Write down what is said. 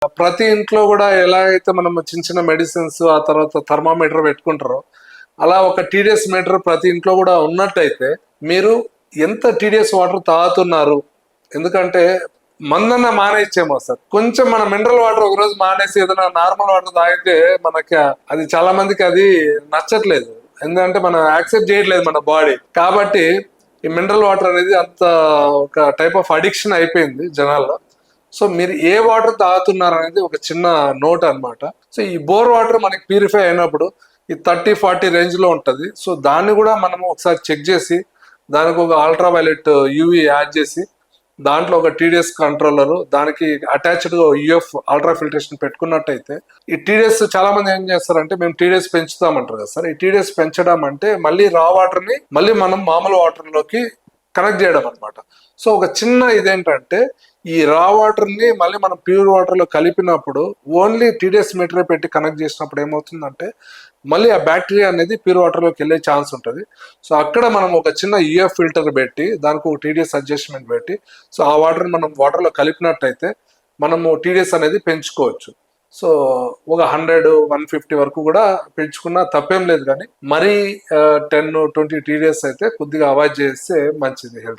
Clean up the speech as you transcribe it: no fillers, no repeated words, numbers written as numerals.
ప్రతి ఇంట్లో కూడా ఎలా అయితే మనం చిన్న చిన్న మెడిసిన్స్ ఆ తర్వాత థర్మామీటర్ పెట్టుకుంటారో అలా ఒక టీడీఎస్ మీటర్ ప్రతి ఇంట్లో కూడా ఉన్నట్టయితే మీరు ఎంత టీడీఎస్ వాటర్ తాగుతున్నారు. ఎందుకంటే మందన్న మానేచ్చేమో సార్, కొంచెం మన మినరల్ వాటర్ ఒక రోజు మానేసి ఏదైనా నార్మల్ వాటర్ తాగితే మనకి అది చాలా మందికి అది నచ్చట్లేదు. ఎందుకంటే మనం యాక్సెప్ట్ చేయట్లేదు మన బాడీ. కాబట్టి ఈ మినరల్ వాటర్ అనేది అంత ఒక టైప్ ఆఫ్ అడిక్షన్ అయిపోయింది జనాల్లో. సో మీరు ఏ వాటర్ తాగుతున్నారు అనేది ఒక చిన్న నోట్ అన్నమాట. సో ఈ బోర్ వాటర్ మనకి ప్యూరిఫై అయినప్పుడు ఈ 30-40 రేంజ్ లో ఉంటది. సో దాన్ని కూడా మనం ఒకసారి చెక్ చేసి దానికి ఒక అల్ట్రా వైలెట్ యూవి యాడ్ చేసి దాంట్లో ఒక టీడీఎస్ కంట్రోలర్ దానికి అటాచ్డ్ గా యూఎఫ్ అల్ట్రా ఫిల్టరేషన్ పెట్టుకున్నట్టయితే ఈ టీడీఎస్ చాలా మంది ఏం చేస్తారంటే మేము టీడీఎస్ పెంచుతామంటారు కదా సార్. ఈ టీడీఎస్ పెంచడం అంటే మళ్ళీ రా వాటర్ ని మళ్ళీ మనం మామూలు వాటర్ లోకి కనెక్ట్ చేయడం అనమాట. సో ఒక చిన్న ఇదేంటంటే ఈ రా వాటర్ ని మళ్ళీ మనం ప్యూర్ వాటర్ లో కలిపినప్పుడు ఓన్లీ టీడీఎస్ మీటర్ పెట్టి కనెక్ట్ చేసినప్పుడు ఏమవుతుందంటే మళ్ళీ ఆ బ్యాక్టీరియా అనేది ప్యూర్ వాటర్ లోకి వెళ్ళే ఛాన్స్ ఉంటుంది. సో అక్కడ మనం ఒక చిన్న యూఎఫ్ ఫిల్టర్ పెట్టి దానికి ఒక టీడీఎస్ అడ్జస్ట్మెంట్ పెట్టి సో ఆ వాటర్ మనం వాటర్ లో కలిపినట్టయితే మనము టీడీఎస్ అనేది పెంచుకోవచ్చు. సో ఒక 100-150 వరకు కూడా పెంచుకున్నా తప్పేం లేదు. కానీ మరీ 10-20 టీడీఎస్ అయితే కొద్దిగా అవాయిడ్ చేస్తే మంచిది హెల్త్.